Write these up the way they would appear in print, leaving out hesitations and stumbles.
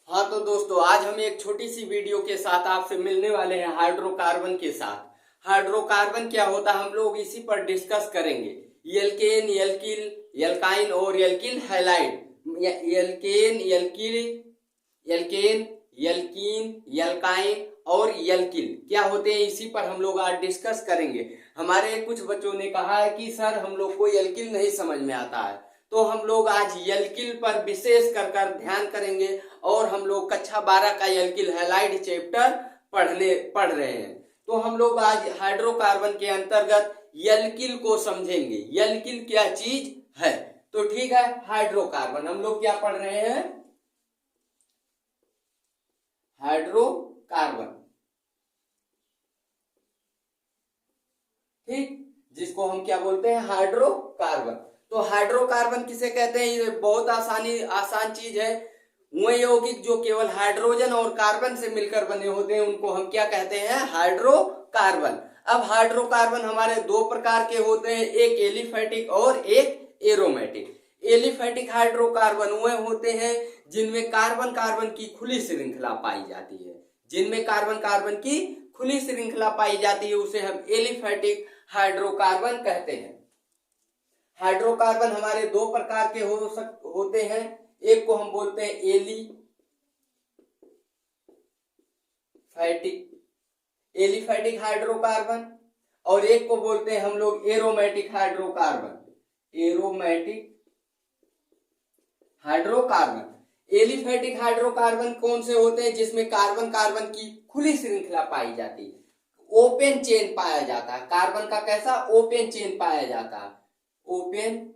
हाँ तो दोस्तों, आज हम एक छोटी सी वीडियो के साथ आपसे मिलने वाले हैं हाइड्रोकार्बन के साथ। हाइड्रोकार्बन क्या होता है हम लोग इसी पर डिस्कस करेंगे। एल्केन, एल्किल, एल्काइन और alkyl halide. Alkane, alkyl, alkane, alkene, alkyne और एल्किल क्या होते हैं, इसी पर हम लोग आज डिस्कस करेंगे। हमारे कुछ बच्चों ने कहा है कि सर हम लोग को एल्किल नहीं समझ में आता है, तो हम लोग आज एल्किल पर विशेष कर ध्यान करेंगे और हम लोग कक्षा 12 का एल्किल हैलाइड चैप्टर पढ़ रहे हैं। तो हम लोग आज हाइड्रोकार्बन के अंतर्गत एल्किल को समझेंगे। एल्किल क्या चीज है, तो ठीक है। हाइड्रोकार्बन हम लोग क्या पढ़ रहे हैं, हाइड्रोकार्बन, ठीक, जिसको हम क्या बोलते हैं, हाइड्रोकार्बन। तो हाइड्रोकार्बन किसे कहते हैं, ये बहुत आसान चीज है। वह यौगिक जो केवल हाइड्रोजन और कार्बन से मिलकर बने होते हैं उनको हम क्या कहते हैं, हाइड्रोकार्बन। अब हाइड्रोकार्बन हमारे दो प्रकार के होते हैं, एक एलिफैटिक और एक एरोमेटिक। एलिफैटिक हाइड्रोकार्बन वह होते हैं जिनमें कार्बन कार्बन की खुली श्रृंखला पाई जाती है। जिनमें कार्बन कार्बन की खुली श्रृंखला पाई जाती है उसे हम एलिफैटिक हाइड्रोकार्बन कहते हैं। हाइड्रोकार्बन हमारे दो प्रकार के होते हैं। एक को हम बोलते हैं एलिफैटिक हाइड्रोकार्बन और एक को बोलते हैं हम लोग aromatic hydrocarbon. Aromatic hydrocarbon, aliphatic hydrocarbon कौन से होते हैं, जिसमें कार्बन कार्बन की खुली श्रृंखला पाई जाती है, ओपन चेन पाया जाता है। कार्बन का कैसा, ओपन चेन पाया जाता है, ओपन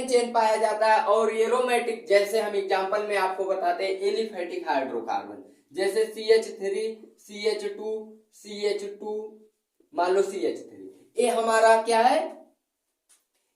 चेन पाया जाता है। और एरोमेटिक, जैसे हम एग्जांपल में आपको बताते हैं, एलिफैटिक हाइड्रोकार्बन जैसे CH3, CH2, CH2, मान लो CH3, ये हमारा क्या है,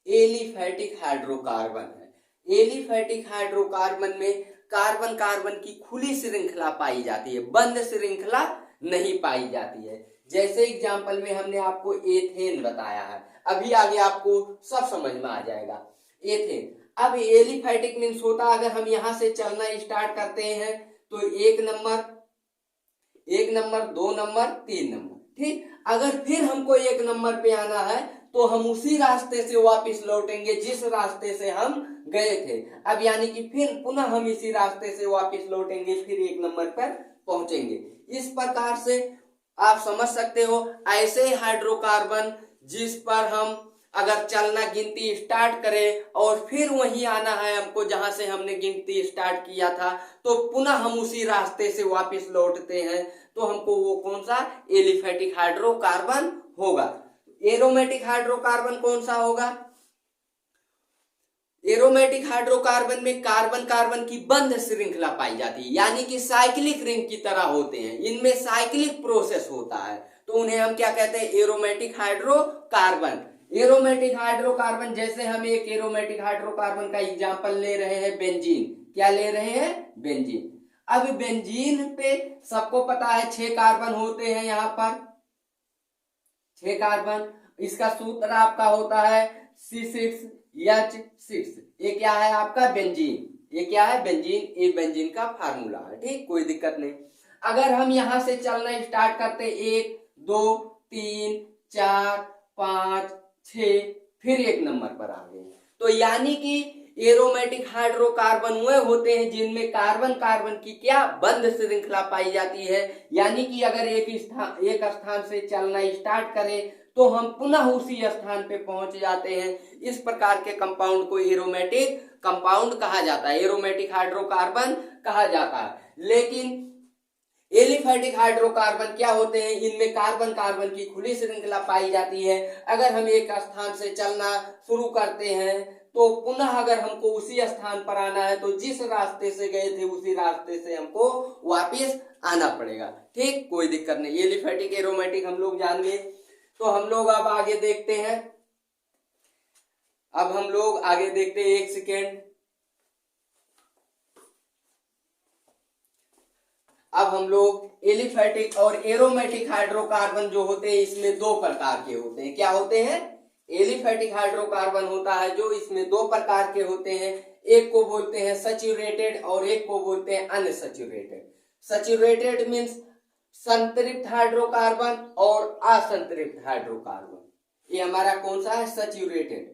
एलिफैटिक हाइड्रोकार्बन है। एलिफैटिक हाइड्रोकार्बन में कार्बन कार्बन की खुली श्रृंखला पाई जाती है, बंद श्रृंखला नहीं पाई जाती है। जैसे एग्जांपल में हमने आपको एथेन बताया है, अभी आगे आपको सब समझ में आ जाएगा। एथेन, अब एलिफैटिक मीन्स होता है, अगर हम यहां से चलना स्टार्ट करते हैं तो 1 नंबर, 2 नंबर, 3 नंबर, ठीक। अगर फिर हमको 1 नंबर पे आना है तो हम उसी रास्ते से वापस लौटेंगे जिस रास्ते से हम गए थे। अब यानी कि फिर पुनः हम इसी रास्ते से वापस लौटेंगे, फिर 1 नंबर पर पहुंचेंगे। इस प्रकार से आप समझ सकते हो। ऐसे हाइड्रोकार्बन जिस पर हम अगर चलना गिनती स्टार्ट करें और फिर वहीं आना है हमको जहां से हमने गिनती स्टार्ट किया था, तो पुनः हम उसी रास्ते से वापस लौटते हैं, तो हमको वो कौन सा, एलिफैटिक हाइड्रोकार्बन होगा। एरोमेटिक हाइड्रोकार्बन कौन सा होगा, एरोमेटिक हाइड्रोकार्बन में कार्बन कार्बन की बंद श्रृंखला पाई जाती है, यानी कि साइक्लिक रिंग की तरह होते हैं, इनमें साइक्लिक प्रोसेस होता है, तो उन्हें हम क्या कहते हैं, एरोमेटिक हाइड्रोकार्बन। एरोमेटिक हाइड्रोकार्बन, जैसे हम एक एरोमेटिक हाइड्रोकार्बन का एग्जांपल ले रहे हैं, बेंजीन। क्या ले रहे हैं, बेंजीन। अब बेंजीन पे सबको पता है 6 कार्बन होते हैं, यहाँ पर 6 कार्बन। इसका सूत्र आपका होता है C6H6। ये क्या है आपका, बेंजीन। ये क्या है, बेंजीन। ये बेंजीन का फार्मूला है, ठीक, कोई दिक्कत नहीं। अगर हम यहां से चलना स्टार्ट करते 1, 2, 3, 4, 5, 6, फिर 1 नंबर पर आ गए, तो यानी कि एरोमेटिक हाइड्रोकार्बन वह होते हैं जिनमें कार्बन कार्बन की क्या, बंद श्रृंखला पाई जाती है। यानी कि अगर एक स्थान से चलना स्टार्ट करें तो हम पुनः उसी स्थान पे पहुंच जाते हैं। इस प्रकार के कंपाउंड को एरोमेटिक कंपाउंड कहा जाता है, एरोमेटिक हाइड्रोकार्बन कहा जाता है। लेकिन एलिफैटिक हाइड्रोकार्बन क्या होते हैं, इनमें कार्बन कार्बन की खुली श्रृंखला पाई जाती है। अगर हम एक स्थान से चलना शुरू करते हैं तो पुनः अगर हमको उसी स्थान पर आना है तो जिस रास्ते से गए थे उसी रास्ते से हमको वापस आना पड़ेगा, ठीक, कोई दिक्कत नहीं। एलिफैटिक एरोमेटिक हम लोग जान गए। तो हम लोग अब आगे देखते हैं, एक सेकेंड। अब हम लोग एलिफैटिक और एरोमेटिक हाइड्रोकार्बन जो होते हैं इसमें 2 प्रकार के होते हैं। क्या होते हैं, एलिफैटिक हाइड्रोकार्बन होता है जो इसमें 2 प्रकार के होते हैं। एक को बोलते हैं सैचुरेटेड और एक को बोलते हैं अनसैचुरेटेड। सैचुरेटेड मीन्स संतृप्त हाइड्रोकार्बन और असंतृप्त हाइड्रोकार्बन। ये हमारा कौन सा है? सैचुरेटेड।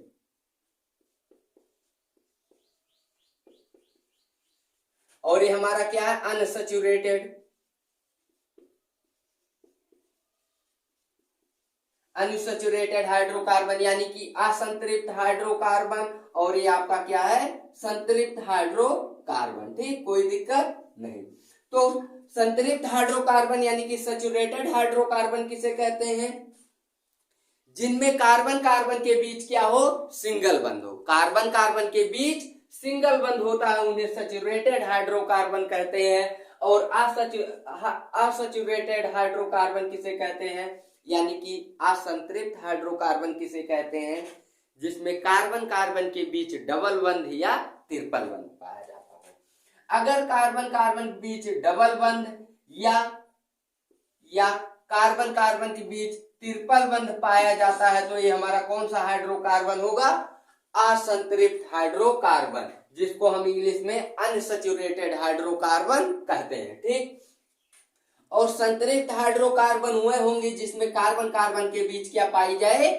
और ये हमारा क्या है? अनसैचुरेटेड। अनसैचुरेटेड हाइड्रोकार्बन यानी कि असंतृप्त हाइड्रोकार्बन, और ये आपका क्या है? संतृप्त हाइड्रोकार्बन। ठीक, कोई दिक्कत नहीं। तो संतृप्त हाइड्रोकार्बन यानी कि सैचुरेटेड हाइड्रोकार्बन किसे कहते हैं? जिनमें कार्बन कार्बन के बीच क्या हो? सिंगल बंध हो। कार्बन कार्बन के बीच सिंगल बंध होता है, उन्हें सैचुरेटेड हाइड्रोकार्बन कहते हैं। और असैचुरेटेड हाइड्रोकार्बन किसे कहते हैं? यानी कि असंतृप्त हाइड्रोकार्बन किसे कहते हैं? जिसमें कार्बन कार्बन के बीच डबल बंध या ट्रिपल बंध पाया जाता है। अगर कार्बन कार्बन के बीच डबल बंध या कार्बन कार्बन के बीच ट्रिपल बंध पाया जाता है तो ये हमारा कौन सा हाइड्रोकार्बन होगा? असंतृप्त हाइड्रोकार्बन, जिसको हम इंग्लिश में अनसैचुरेटेड हाइड्रोकार्बन कहते हैं। ठीक, और संतृप्त हाइड्रोकार्बन हुए होंगे जिसमें कार्बन कार्बन के बीच क्या पाई जाए?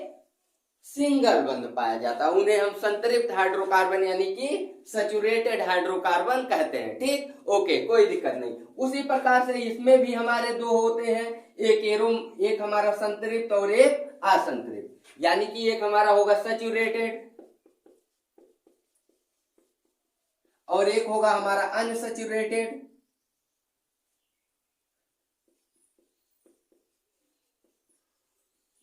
सिंगल बंध पाया जाता है, उन्हें हम संतृप्त हाइड्रोकार्बन यानी कि सैचुरेटेड हाइड्रोकार्बन कहते हैं। ठीक, ओके, कोई दिक्कत नहीं। उसी प्रकार से इसमें भी हमारे दो होते हैं, एक हमारा संतृप्त और एक असंतृप्त। यानी कि एक हमारा होगा सैचुरेटेड और एक होगा हमारा अनसैचुरेटेड।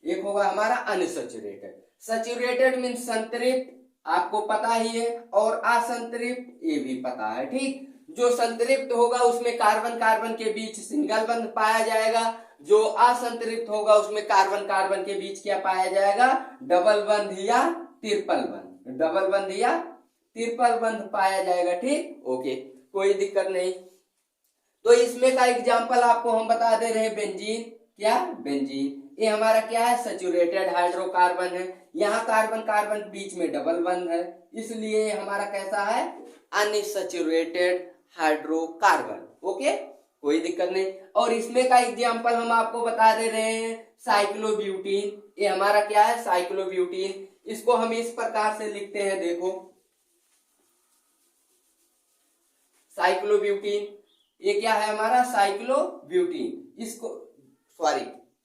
एक होगा हमारा अनसैचुरेटेड। सैचुरेटेड मीन्स संतृप्त, आपको पता ही है, और असंतृप्त ये भी पता है। ठीक, जो संतृप्त होगा उसमें कार्बन कार्बन के बीच सिंगल बंध पाया जाएगा, जो असंतृप्त होगा उसमें कार्बन कार्बन के बीच क्या पाया जाएगा? डबल बंध या ट्रिपल बंध, डबल बंध या ट्रिपल बंध पाया जाएगा। ठीक, ओके, कोई दिक्कत नहीं। तो इसमें का एग्जाम्पल आपको हम बता दे रहे हैं, बेंजीन। क्या? बेंजीन। ये हमारा क्या है? सैचुरेटेड हाइड्रोकार्बन है। यहाँ कार्बन कार्बन बीच में डबल बंध है, इसलिए हमारा कैसा है? Unsaturated hydrocarbon. ओके, कोई दिक्कत नहीं। और इसमें का एग्जाम्पल हम आपको बता दे रहे हैं, साइक्लोब्यूटीन। ये हमारा क्या है? साइक्लोब्यूटीन। इसको हम इस प्रकार से लिखते हैं, देखो, साइक्लोब्यूटीन। ये क्या है हमारा? साइक्लोब्यूटीन। इसको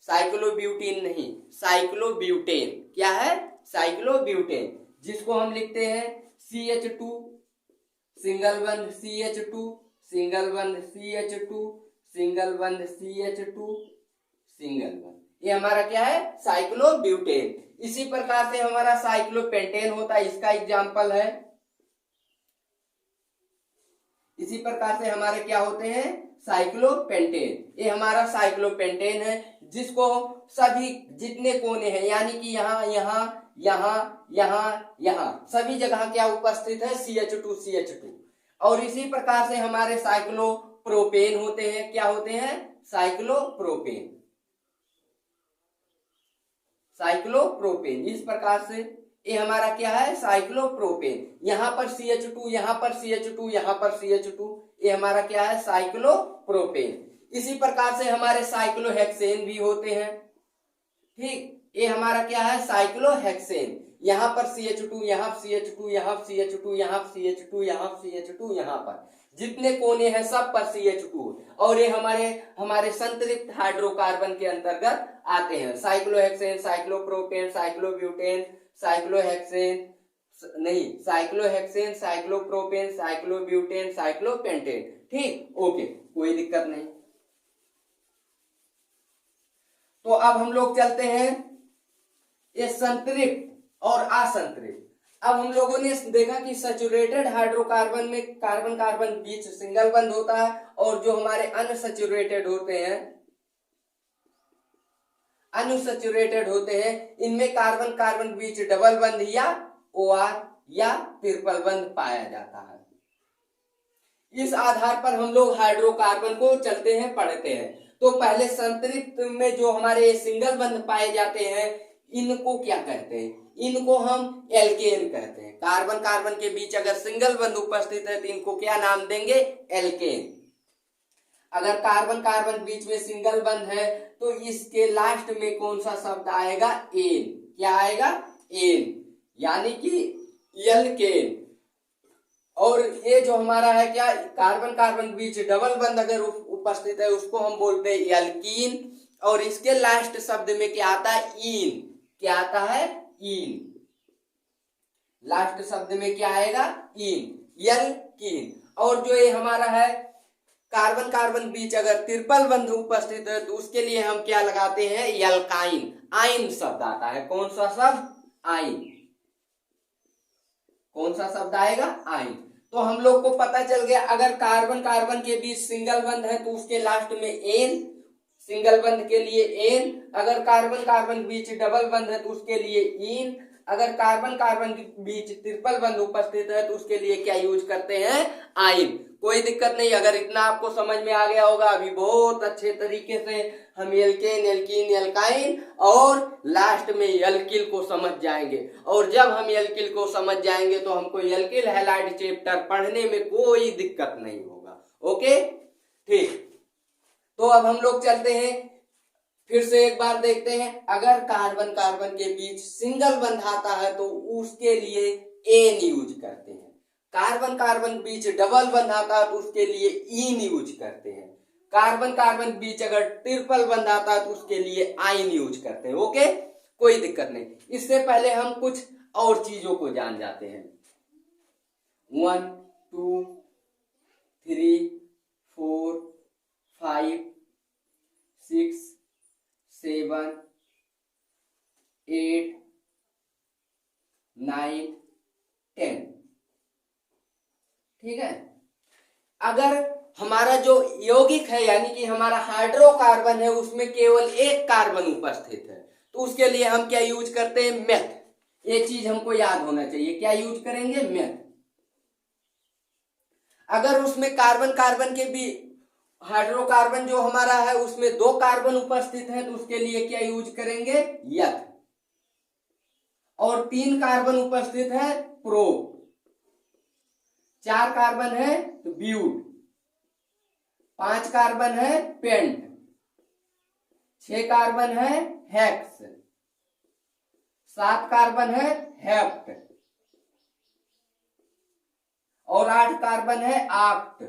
साइक्लोब्यूटीन नहीं, साइक्लोब्यूटेन। क्या है? साइक्लोब्यूटेन, जिसको हम लिखते हैं CH2 सिंगल बंध CH2 सिंगल बंध CH2 सिंगल बंध CH2 सिंगल बंध। ये हमारा क्या है? साइक्लोब्यूटेन। इसी प्रकार से हमारा साइक्लोपेंटेन होता है, इसका एग्जाम्पल है। इसी प्रकार से हमारे क्या होते हैं? साइक्लोपेंटेन। ये हमारा साइक्लोपेंटेन है, जिसको सभी जितने कोने हैं, यानी कि यहाँ यहाँ यहाँ यहाँ यहाँ सभी जगह क्या उपस्थित है? CH2। और इसी प्रकार से हमारे साइक्लोप्रोपेन होते हैं। क्या होते हैं? साइक्लोप्रोपेन। साइक्लोप्रोपेन, इस प्रकार से ये हमारा क्या है? साइक्लोप्रोपेन। यहाँ पर CH2, यहाँ पर CH2, यहाँ पर CH2, ये हमारा क्या है? साइक्लोप्रोपेन। इसी प्रकार से हमारे साइक्लोहेक्सेन भी होते हैं। ठीक, ये हमारा क्या है? साइक्लोहेक्सेन। यहाँ पर CH2, यहाँ CH2, यहाँ CH2, यहाँ CH2, यहाँ CH2, यहाँ पर जितने कोने हैं सब पर CH2, और ये हमारे संतृप्त हाइड्रोकार्बन के अंतर्गत आते हैं। साइक्लोहेक्सेन, साइक्लोप्रोपेन, साइक्लोब्यूटेन, साइक्लोहेक्सेन नहीं, साइक्लोहेक्सेन, साइक्लोप्रोपेन, साइक्लोब्यूटेन, साइक्लोपेंटेन। ठीक, ओके, कोई दिक्कत नहीं। तो अब हम लोग चलते हैं ये संतृप्त और असंतृप्त। अब हम लोगों ने देखा कि सैचुरेटेड हाइड्रोकार्बन में कार्बन कार्बन बीच सिंगल बंध होता है, और जो हमारे अनसैचुरेटेड होते हैं इनमें कार्बन कार्बन बीच डबल बंध या OR या ट्रिपल बंध पाया जाता है। इस आधार पर हम लोग हाइड्रोकार्बन को चलते हैं, पढ़ते हैं। तो पहले संतृप्त में जो हमारे सिंगल बंध पाए जाते हैं इनको क्या कहते हैं? इनको हम एल्केन कहते हैं। कार्बन कार्बन के बीच अगर सिंगल बंध उपस्थित है तो इनको क्या नाम देंगे? एल्केन। अगर कार्बन कार्बन बीच में सिंगल बंध है तो इसके लास्ट में कौन सा शब्द आएगा? एन। क्या आएगा? एन, यानी कि एल्केन। और ये जो हमारा है क्या, कार्बन कार्बन बीच डबल बंध अगर उपस्थित है उसको हम बोलते हैं एल्कीन। और इसके लास्ट शब्द में क्या आता है? ईन। क्या आता है? ईन। लास्ट शब्द में क्या आएगा? ईन, एल्कीन। और जो ये हमारा है कार्बन कार्बन बीच अगर ट्रिपल बंध उपस्थित है तो उसके लिए हम क्या लगाते हैं? एल्काइन। आइन शब्द आता है। कौन सा शब्द? आइन। कौन सा शब्द आएगा? आइन। तो हम लोग को पता चल गया अगर कार्बन कार्बन के बीच सिंगल बंध है तो उसके लास्ट में एन, सिंगल बंध के लिए एन। अगर कार्बन कार्बन बीच डबल बंध है तो उसके लिए इन। अगर कार्बन कार्बन के बीच ट्रिपल बंध उपस्थित है तो उसके लिए क्या यूज करते हैं? आइन। कोई दिक्कत नहीं, अगर इतना आपको समझ में आ गया होगा अभी बहुत अच्छे तरीके से हम एल्केन, एल्कीन, एल्काइन और लास्ट में एल्किल को समझ जाएंगे। और जब हम एल्किल को समझ जाएंगे तो हमको एल्किल हैलाइड चैप्टर पढ़ने में कोई दिक्कत नहीं होगा। ओके, ठीक। तो अब हम लोग चलते हैं, फिर से एक बार देखते हैं। अगर कार्बन कार्बन के बीच सिंगल बंध आता है तो उसके लिए एन यूज करते हैं। कार्बन कार्बन बीच डबल बंध आता है तो उसके लिए इन यूज करते हैं। कार्बन कार्बन बीच अगर ट्रिपल बंध आता है तो उसके लिए आइन यूज करते हैं। ओके, कोई दिक्कत नहीं। इससे पहले हम कुछ और चीजों को जान जाते हैं। 1 2 3 4 5 6 7 8 9 10। ठीक है। अगर हमारा जो यौगिक है यानी कि हमारा हाइड्रोकार्बन है उसमें केवल एक कार्बन उपस्थित है तो उसके लिए हम क्या यूज करते हैं? मेथ। ये चीज हमको याद होना चाहिए। क्या यूज करेंगे? मेथ। अगर उसमें कार्बन कार्बन के भी हाइड्रोकार्बन जो हमारा है उसमें 2 कार्बन उपस्थित है तो उसके लिए क्या यूज करेंगे? यथ। और 3 कार्बन उपस्थित है? प्रो। 4 कार्बन है तो ब्यूट। 5 कार्बन है? पेंट। 6 कार्बन है? हेक्स। 7 कार्बन है? हेप्ट। और 8 कार्बन है? आक्ट।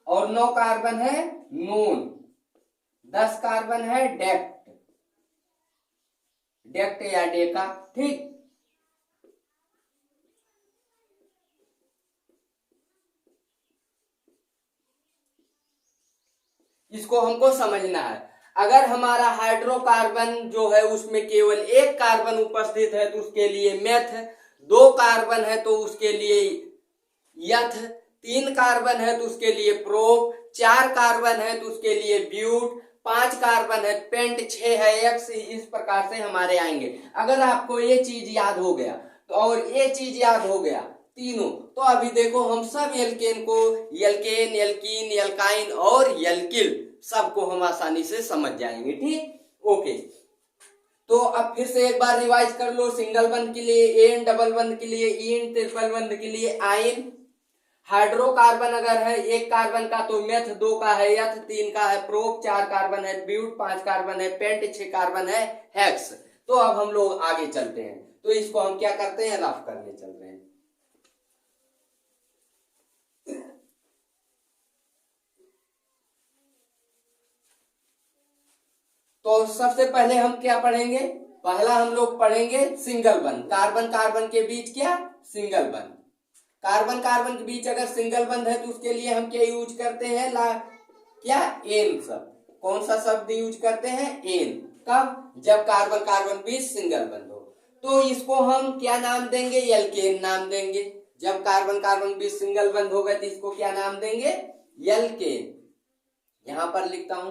और 9 कार्बन है? नोन। 10 कार्बन है? डेक्ट। डेक्ट या डेका। ठीक। इसको हमको समझना है। अगर हमारा हाइड्रोकार्बन जो है उसमें केवल एक कार्बन उपस्थित है तो उसके लिए मेथ। 2 कार्बन है तो उसके लिए यथ। 3 कार्बन है तो उसके लिए प्रोप। 4 कार्बन है तो उसके लिए ब्यूट। 5 कार्बन है पेंट। 6 है एक्स। इस प्रकार से हमारे आएंगे। अगर आपको ये चीज याद हो गया तो और ये चीज याद हो गया तीनों, तो अभी देखो हम सब एल्केन को एल्केन, एल्कीन, एल्काइन और एल्किल सबको हम आसानी से समझ जाएंगे। ठीक, ओके। तो अब फिर से एक बार रिवाइज कर लो। सिंगल बंध के लिए एन, डबल बंध के लिए इन, ट्रिपल बंध के लिए आइन। हाइड्रोकार्बन अगर है एक कार्बन का तो मेथ, 2 का है यथ, 3 का है प्रोप, 4 कार्बन है ब्यूट, 5 कार्बन है पेंट, 6 कार्बन है हेक्स। तो अब हम लोग आगे चलते हैं। तो इसको हम क्या करते हैं? रफ करने चल रहे हैं। तो सबसे पहले हम क्या पढ़ेंगे? पहला हम लोग पढ़ेंगे सिंगल बंध। कार्बन कार्बन के बीच क्या? सिंगल बंध। कार्बन कार्बन के बीच अगर सिंगल बंध है तो उसके लिए हम क्या यूज करते हैं? क्या? एन शब्द। कौन सा शब्द यूज करते हैं? एन। कब? जब कार्बन कार्बन बीच सिंगल बंध हो। तो इसको हम क्या नाम देंगे? एल्केन नाम देंगे। जब कार्बन कार्बन बीच सिंगल बंध होगा तो इसको क्या नाम देंगे? एल्केन। यहां पर लिखता हूं,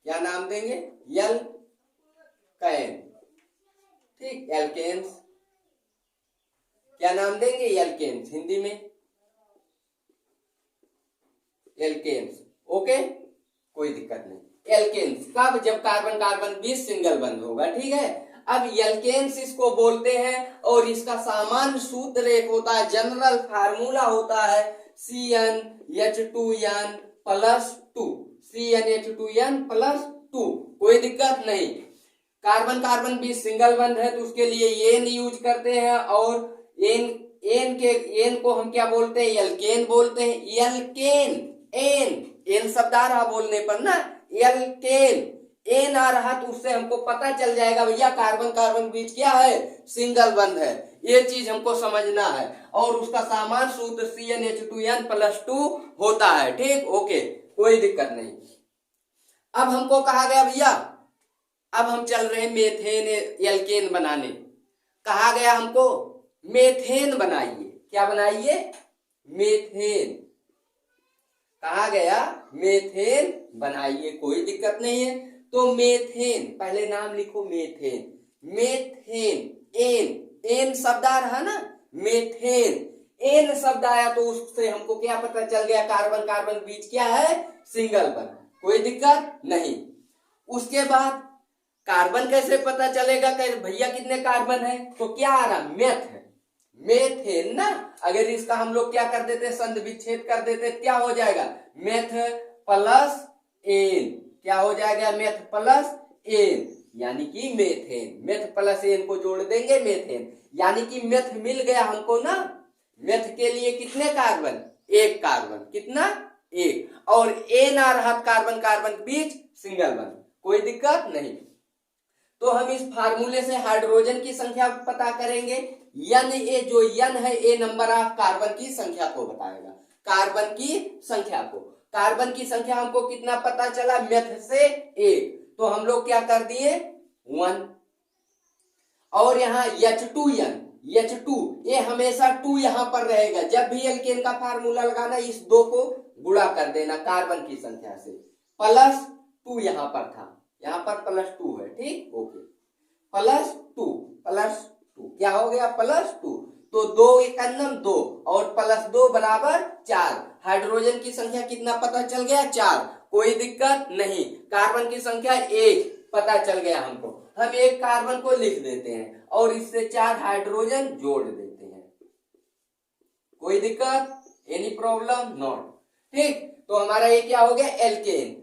क्या नाम देंगे? एल्केन। ठीक, एल्केन्स। क्या नाम देंगे? एल्केन्स। हिंदी में एल्केन्स। ओके, कोई दिक्कत नहीं। एल्केन्स। कब? जब कार्बन कार्बन 20 सिंगल बंध होगा। ठीक है, अब एल्केन्स इसको बोलते हैं और इसका सामान्य सूत्र एक होता है, जनरल फार्मूला होता है CnH2n प्लस 2, CnH2n प्लस 2। कोई दिक्कत नहीं। कार्बन कार्बन 20 सिंगल बंध है तो उसके लिए एन यूज करते हैं, और एन को हम क्या बोलते हैं? एल्केन बोलते हैं। एल्केन, एन शब्द आ रहा बोलने पर ना, एल्केन एन आ रहा तो उससे हमको पता चल जाएगा भैया कार्बन कार्बन बीच क्या है? सिंगल बंध है। ये चीज हमको समझना है। और उसका सामान्य सूत्र CnH2n प्लस 2 होता है। ठीक, ओके, कोई दिक्कत नहीं। अब हमको कहा गया भैया, अब हम चल रहे हैं मेथेन एल्केन बनाने। कहा गया हमको मेथेन बनाइए। क्या बनाइए? मेथेन। कहा गया मेथेन बनाइए, कोई दिक्कत नहीं है। तो मेथेन, पहले नाम लिखो मेथेन। मेथेन, एन शब्द आ रहा ना, मेथेन एन शब्द आया तो उससे हमको क्या पता चल गया? कार्बन कार्बन बीच क्या है? सिंगल बंध। कोई दिक्कत नहीं। उसके बाद कार्बन कैसे पता चलेगा कि भैया कितने कार्बन है? तो क्या आ रहा? मेथ है, मेथेन ना। अगर इसका हम लोग क्या कर देते? संधि विच्छेद कर देते, क्या हो जाएगा? Meth plus N. क्या हो जाएगा? मेथ प्लस एन, यानी कि मेथेन। मेथ प्लस एन को जोड़ देंगे मेथेन, यानी कि मेथ मिल गया हमको ना। मेथ के लिए कितने कार्बन? एक कार्बन। कितना? एक। और एन आ रहा कार्बन कार्बन बीच सिंगल बंध। कोई दिक्कत नहीं। तो हम इस फार्मूले से हाइड्रोजन की संख्या पता करेंगे। एन, ए जो एन है, ए नंबर ऑफ कार्बन की संख्या को बताएगा। कार्बन की संख्या को, कार्बन की संख्या हमको कितना पता चला? मेथ से एक, तो हम लोग क्या कर दिए? 1। और यहाँ H2n, H2, ये हमेशा 2 यहाँ पर रहेगा। जब भी एल्केन का फार्मूला लगाना, इस 2 को गुणा कर देना कार्बन की संख्या से। प्लस 2 यहाँ पर था, यहाँ पर प्लस 2 है। ठीक, ओके, प्लस 2 प्लस 2 क्या हो गया? प्लस 2। तो 2 एकन्नम 2 और प्लस 2 बराबर 4। हाइड्रोजन की संख्या कितना पता चल गया? 4। कोई दिक्कत नहीं। कार्बन की संख्या 1 पता चल गया हमको। हम एक कार्बन को लिख देते हैं और इससे 4 हाइड्रोजन जोड़ देते हैं। कोई दिक्कत? Any problem? नॉट। ठीक, तो हमारा ये क्या हो गया? एल्केन।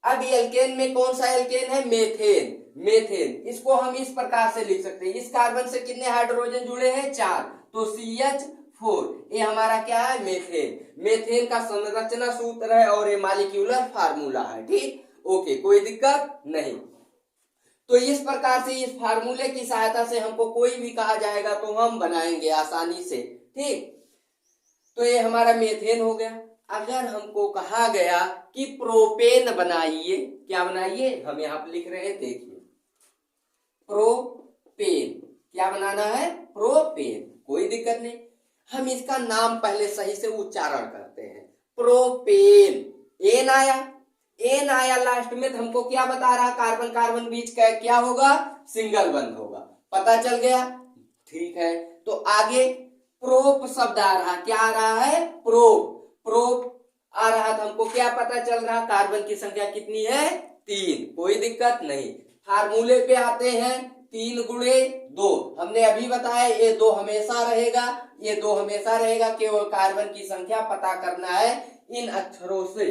अब एल्केन में कौन सा एल्केन है? मेथेन। मेथेन, इसको हम इस प्रकार से लिख सकते हैं। इस कार्बन से कितने हाइड्रोजन जुड़े हैं? 4, तो CH4। ये हमारा क्या है? मेथेन। मेथेन का संरचना सूत्र है और ये मॉलिक्यूलर फार्मूला है। ठीक, ओके, कोई दिक्कत नहीं। तो इस प्रकार से इस फार्मूले की सहायता से हमको कोई भी कहा जाएगा तो हम बनाएंगे आसानी से। ठीक, तो ये हमारा मेथेन हो गया। अगर हमको कहा गया कि प्रोपेन बनाइए, क्या बनाइए? हम यहाँ पे लिख रहे हैं, देखिए, प्रोपेन। क्या बनाना है? प्रोपेन। कोई दिक्कत नहीं। हम इसका नाम पहले सही से उच्चारण करते हैं। प्रोपेन, एन आया, एन आया लास्ट में, तो हमको क्या बता रहा? कार्बन कार्बन बीच का क्या होगा? सिंगल बंध होगा। पता चल गया? ठीक है, तो आगे प्रोप शब्द आ रहा, क्या आ रहा है? प्रोप। प्रोप आ रहा था, हमको क्या पता चल रहा? कार्बन की संख्या कितनी है? 3। कोई दिक्कत नहीं। फार्मूले पे आते हैं, 3 गुणे 2। हमने अभी बताया ये 2 हमेशा रहेगा, ये 2 हमेशा रहेगा। केवल कार्बन की संख्या पता करना है इन अक्षरों से।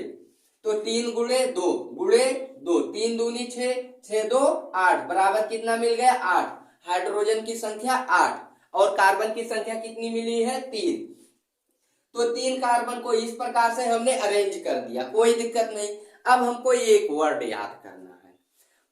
तो 3 गुणे 2 गुणे 2, 3 दूनी 6, 6 2 8, बराबर कितना मिल गया? 8। हाइड्रोजन की संख्या 8 और कार्बन की संख्या कितनी मिली है? 3। तो 3 कार्बन को इस प्रकार से हमने अरेंज कर दिया, कोई दिक्कत नहीं। अब हमको एक वर्ड याद करना है।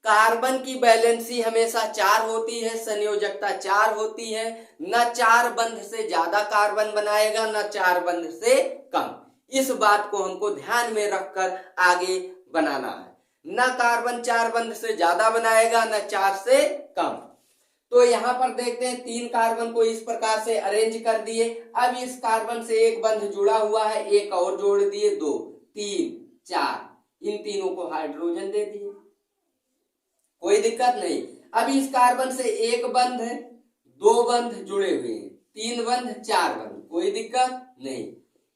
कार्बन की वैलेंसी हमेशा 4 होती है, संयोजकता 4 होती है। न 4 बंध से ज्यादा कार्बन बनाएगा, न 4 बंध से कम। इस बात को हमको ध्यान में रखकर आगे बनाना है। न कार्बन 4 बंध से ज्यादा बनाएगा, न 4 से कम। तो यहाँ पर देखते हैं 3 कार्बन को इस प्रकार से अरेंज कर दिए। अब इस कार्बन से एक बंध जुड़ा हुआ है, एक और जोड़ दिए, 2 3 4, इन तीनों को हाइड्रोजन दे दिए। कोई दिक्कत नहीं। अब इस कार्बन से एक बंध है, 2 बंध जुड़े हुए हैं, 3 बंध 4 बंध, कोई दिक्कत नहीं।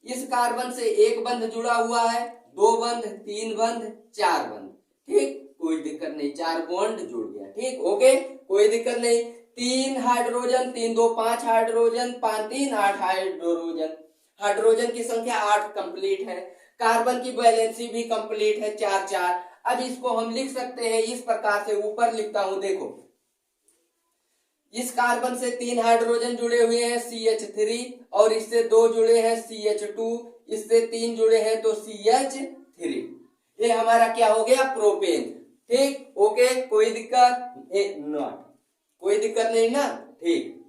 इस कार्बन से एक बंध जुड़ा हुआ है, 2 बंध 3 बंध 4 बंध, ठीक, कोई दिक्कत नहीं, 4 बॉन्ड जुड़ गया। ठीक, ओके, कोई दिक्कत नहीं। 3 हाइड्रोजन, 3 2 5 हाइड्रोजन, 5 3 8 हाइड्रोजन। हाइड्रोजन की संख्या 8 कंप्लीट है। कार्बन की वैलेंसी भी कंप्लीट है, 4 4। अब इसको हम लिख सकते हैं इस प्रकार से, ऊपर लिखता हूं, देखो इस कार्बन से 3 हाइड्रोजन जुड़े हुए हैं CH3, और इससे 2 जुड़े हैं CH2, इससे 3 जुड़े हैं तो CH3। ये हमारा क्या हो गया, प्रोपेन। ठीक, ओके, कोई दिक्कत नॉट, कोई दिक्कत नहीं ना। ठीक,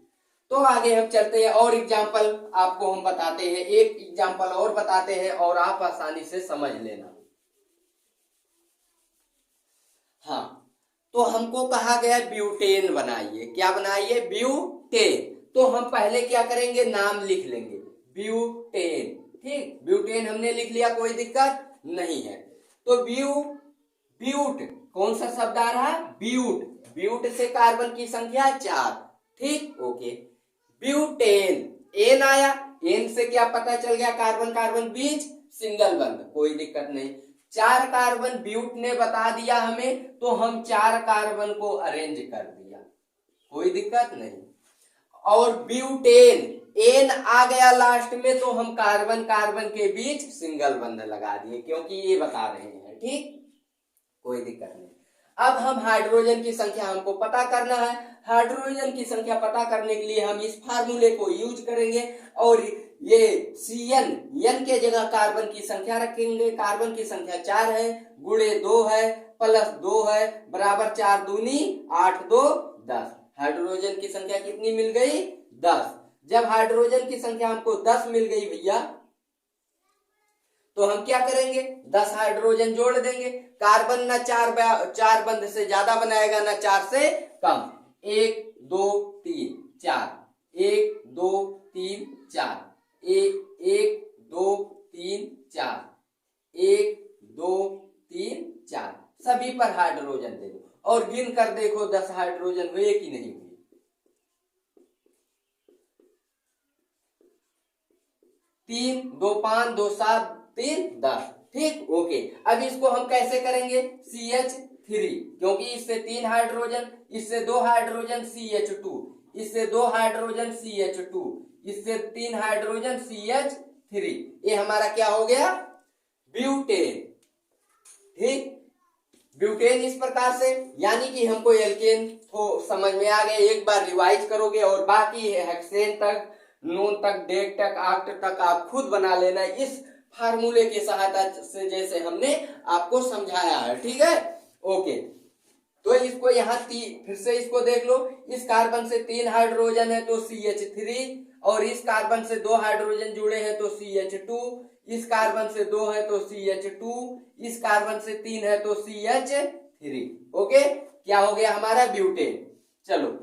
तो आगे हम चलते हैं और एग्जाम्पल आपको हम बताते हैं, एक एग्जाम्पल और बताते हैं और आप आसानी से समझ लेना। हाँ, तो हमको कहा गया ब्यूटेन बनाइए। क्या बनाइए, ब्यूटेन। तो हम पहले क्या करेंगे, नाम लिख लेंगे, ब्यूटेन। ठीक, ब्यूटेन हमने लिख लिया, कोई दिक्कत नहीं है। तो ब्यूट कौन सा शब्द आ रहा है, ब्यूट। ब्यूट से कार्बन की संख्या 4। ठीक, ओके, ब्यूटेन, एन आया, एन से क्या पता चल गया, कार्बन कार्बन बीच सिंगल बंध, कोई दिक्कत नहीं। 4 कार्बन ब्यूट ने बता दिया हमें, तो हम 4 कार्बन को अरेंज कर दिया, कोई दिक्कत नहीं। और ब्यूटेन, एन आ गया लास्ट में, तो हम कार्बन कार्बन के बीच सिंगल बंध लगा दिए, क्योंकि ये बता रहे हैं। ठीक, कोई दिक्कत नहीं। अब हम हाइड्रोजन की संख्या हमको पता करना है। हाइड्रोजन की संख्या पता करने के लिए हम इस फार्मूले को यूज करेंगे, और ये Cn, n के जगह कार्बन की संख्या रखेंगे। कार्बन की संख्या 4 है, गुणे 2 है, प्लस 2 है, बराबर 4 दूनी 8 2 10। हाइड्रोजन की संख्या कितनी मिल गई, 10। जब हाइड्रोजन की संख्या हमको 10 मिल गई भैया, तो हम क्या करेंगे, 10 हाइड्रोजन जोड़ देंगे। कार्बन ना 4 बंध से ज्यादा बनाएगा, ना 4 से कम। 1 2 3 4, 1 2 3 4, 1 2 3 4, 1 2 3 4, सभी पर हाइड्रोजन दे दो और गिन कर देखो 10 हाइड्रोजन हुए कि नहीं हुए। 3 2 5 2 7 3 10। ठीक, ओके। अब इसको हम कैसे करेंगे, CH3, क्योंकि इससे 3 हाइड्रोजन, इससे 2 हाइड्रोजन CH2, इससे 2 हाइड्रोजन CH2, इससे 3 हाइड्रोजन CH3। ये हमारा क्या हो गया, ब्यूटेन। ठीक, ब्यूटेन इस प्रकार से, यानी कि हमको एल्केन तो समझ में आ गए। एक बार रिवाइज करोगे और बाकी हेक्सेन तक, नोन तक, डेक तक, आक्ट तक आप खुद बना लेना इस फार्मूले की सहायता से, जैसे हमने आपको समझाया है। ठीक है, ओके। तो इसको यहाँ फिर से इसको देख लो, इस कार्बन से 3 हाइड्रोजन है तो CH3, और इस कार्बन से 2 हाइड्रोजन जुड़े हैं तो CH2, इस कार्बन से 2 है तो CH2, इस कार्बन से 3 है तो CH3। ओके, क्या हो गया हमारा, ब्यूटेन। चलो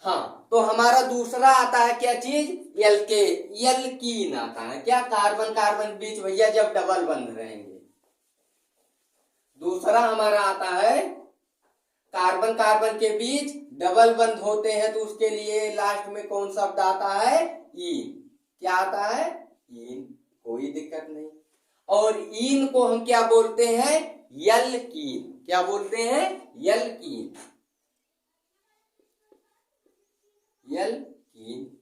हाँ, तो हमारा दूसरा आता है क्या चीज, एल्कीन आता है। क्या, कार्बन कार्बन बीच भैया जब डबल बंध रहेंगे। दूसरा हमारा आता है कार्बन कार्बन के बीच डबल बंध होते हैं, तो उसके लिए लास्ट में कौन शब्द आता है, ईन। क्या आता है, ईन, कोई दिक्कत नहीं। और ईन को हम क्या बोलते हैं, एल्कीन। क्या बोलते हैं, एल्कीन, एल्कीन।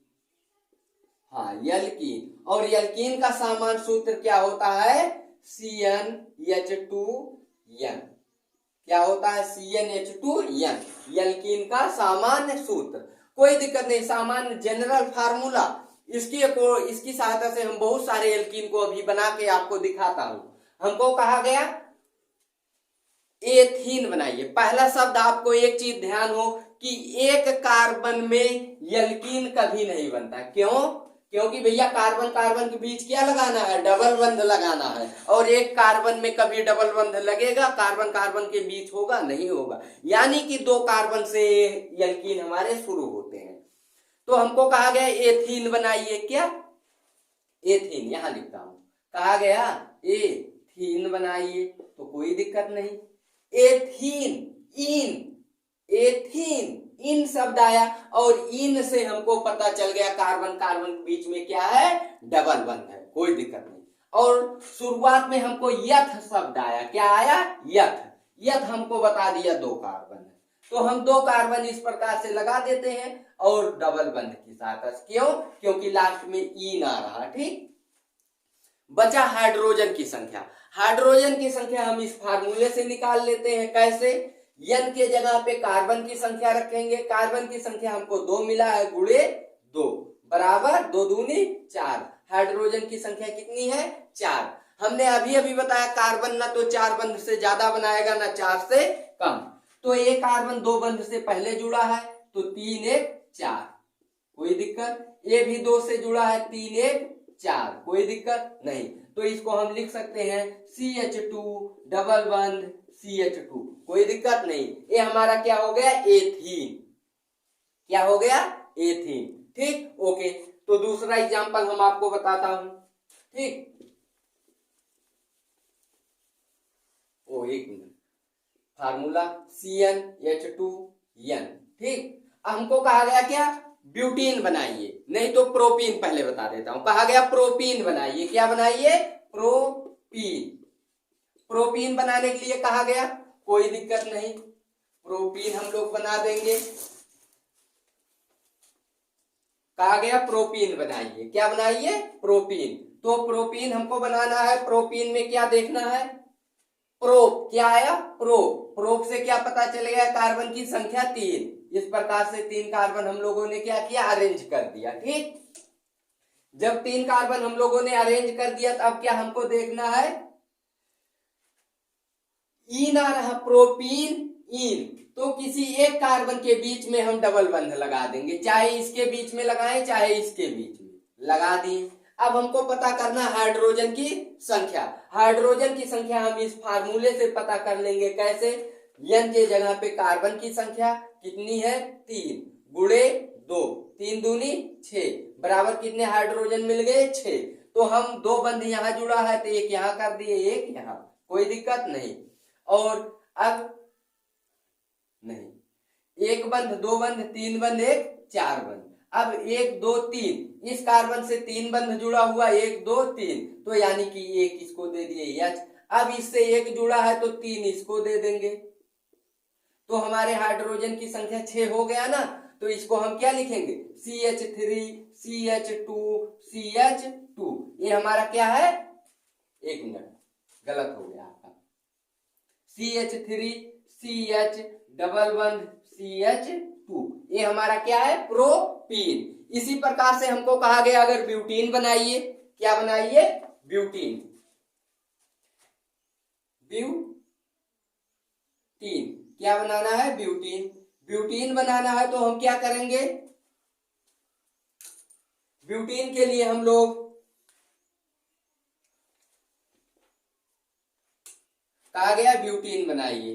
हाँ, एल्कीन। और एल्कीन का सामान्य सूत्र क्या होता है, CnH2n। क्या होता है, CnH2n, एल्कीन का सामान्य सूत्र। कोई दिक्कत नहीं, सामान्य जनरल फार्मूला, इसकी सहायता से हम बहुत सारे एल्कीन को अभी बना के आपको दिखाता हूं। हमको कहा गया एथीन बनाइए। पहला शब्द आपको एक चीज ध्यान हो कि एक कार्बन में एल्कीन कभी नहीं बनता। क्यों, क्योंकि भैया कार्बन कार्बन के बीच क्या लगाना है, डबल बंध लगाना है, और एक कार्बन में कभी डबल बंध लगेगा, कार्बन कार्बन के बीच होगा, नहीं होगा। यानी कि 2 कार्बन से एल्कीन हमारे शुरू होते हैं। तो हमको कहा गया एथीन बनाइए। क्या, एथीन, यहां लिखता हूं, कहा गया एथीन बनाइए, तो कोई दिक्कत नहीं। एथीन, इन, एथीन, इन शब्द आया, और इन से हमको पता चल गया कार्बन कार्बन बीच में क्या है, डबल बंध है, कोई दिक्कत नहीं। और शुरुआत में हमको यथ शब्द आया, क्या आया? यथ। यथ हमको बता दिया 2 कार्बन है, तो हम 2 कार्बन इस प्रकार से लगा देते हैं और डबल बंध की सहायता से। क्यों? क्योंकि लास्ट में ईन आ रहा। ठीक, बचा हाइड्रोजन की संख्या। हाइड्रोजन की संख्या हम इस फार्मूले से निकाल लेते हैं। कैसे? n के जगह पे कार्बन की संख्या रखेंगे। कार्बन की संख्या हमको 2 मिला है, गुणे 2 बराबर 2 दूनी 4। हाइड्रोजन की संख्या कितनी है? 4। हमने अभी अभी बताया कार्बन ना तो 4 बंध से ज्यादा बनाएगा ना 4 से कम। तो ये कार्बन 2 बंध से पहले जुड़ा है तो 3 1 4, कोई दिक्कत। ये भी 2 से जुड़ा है, 3 1 4, कोई दिक्कत नहीं। तो इसको हम लिख सकते हैं CH2 डबल बंध CH2, कोई दिक्कत नहीं। ये हमारा क्या हो गया? एथीन। क्या हो गया? एथीन। ठीक, ओके। तो दूसरा एग्जांपल हम आपको बताता हूं। ठीक, एक मिनट। Formula CnH2n। ठीक, हमको कहा गया क्या? ब्यूटीन बनाइए, नहीं तो प्रोपीन पहले बता देता हूं। कहा गया प्रोपीन बनाइए। क्या बनाइए? प्रोपीन। प्रोपीन बनाने के लिए कहा गया, कोई दिक्कत नहीं, प्रोपीन हम लोग बना देंगे। कहा गया प्रोपीन बनाइए। क्या बनाइए? प्रोपीन। तो प्रोपीन हमको बनाना है। प्रोपीन में क्या देखना है? प्रोप। क्या आया? प्रोप। प्रोप से क्या पता चलेगा? कार्बन की संख्या 3। इस प्रकार से 3 कार्बन हम लोगों ने क्या किया? अरेंज कर दिया। ठीक, जब 3 कार्बन हम लोगों ने अरेंज कर दिया तो अब क्या हमको देखना है? ईन आ रहा, प्रोपीन ईन। तो किसी एक कार्बन के बीच में हम डबल बंध लगा देंगे, चाहे इसके बीच में लगाएं चाहे इसके बीच में लगा दिए। अब हमको पता करना हाइड्रोजन की संख्या। हाइड्रोजन की संख्या हम इस फार्मूले से पता कर लेंगे। कैसे? n के जगह पे कार्बन की संख्या कितनी है? 3 गुणे 2, 3 दूनी 6 बराबर कितने हाइड्रोजन मिल गए? 6। तो हम 2 बंध यहाँ जुड़ा है तो एक यहाँ कर दिए, एक यहाँ, कोई दिक्कत नहीं। और अब नहीं, 1 बंध 2 बंध 3 बंध 1 4 बंध। अब 1 2 3, इस कार्बन से 3 बंध जुड़ा हुआ, 1 2 3, तो यानी कि 1 इसको दे दिए H। अब इससे 1 जुड़ा है तो 3 इसको दे देंगे, तो हमारे हाइड्रोजन की संख्या 6 हो गया ना। तो इसको हम क्या लिखेंगे? CH3 CH2 CH2। ये हमारा क्या है? एक मिनट, गलत हो गया आपका। CH3 CH डबल बंध CH2, ये हमारा क्या है? प्रोपीन। इसी प्रकार से हमको कहा गया अगर ब्यूटीन बनाइए। क्या बनाइए? ब्यूटीन। ब्यूटीन क्या बनाना है? ब्यूटीन। ब्यूटीन बनाना है तो हम क्या करेंगे? ब्यूटीन के लिए हम लोग कहा गया ब्यूटीन बनाइए।